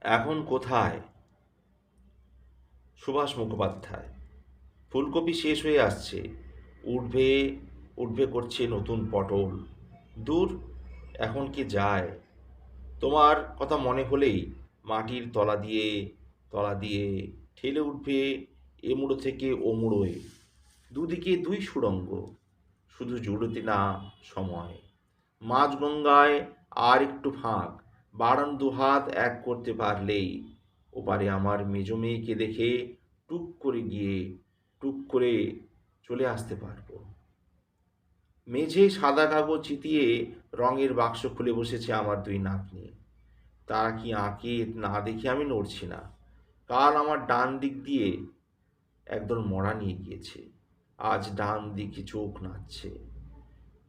এখন কোথায়? সুভাষ মুখোপাধ্যায়। ফুলকপি শেষ হয়ে আসছে, উঠবে উঠবে করছে নতুন পটল। দূর, এখন কি যায়? তোমার কথা মনে হলেই মাটির তলা দিয়ে ঠেলে উঠবে এ মুড়ো থেকে ও মুড়োয়। দুদিকে দুই সুড়ঙ্গ, শুধু জুড়োতে না সময়। মাঝগঙ্গায় আর একটু ফাঁক, বাড়ান দুহাত এক করতে পারলেই ওপারে আমার মেজ মেয়েকে দেখে টুক করে চলে আসতে পারবো। মেঝে সাদা কাগজ চিতিয়ে রঙের বাক্স খুলে বসেছে আমার দুই নাতনি। তারা কি আঁকে না দেখে আমি নড়ছি না। কাল আমার ডান দিক দিয়ে একদল মড়া নিয়ে গিয়েছে, আজ ডান দিকে চোখ নাচছে।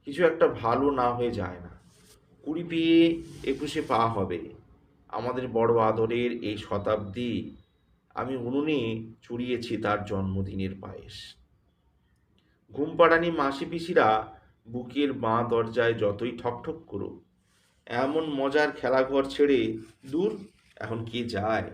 কিছু একটা ভালো না হয়ে যায় না। 20 পেয়ে 21-এ পা হবে। আমাদের বড় আদরের এই শতাব্দী আমি উনুনে চড়িয়েছি তার জন্মদিনের পায়েস। ঘুমপাড়ানি মাসি পিসিরা বুকের বাঁ দরজায় যতই ঠকঠক করুক, এমন মজার খেলাঘর ছেড়ে দূর, এখন কে যায়?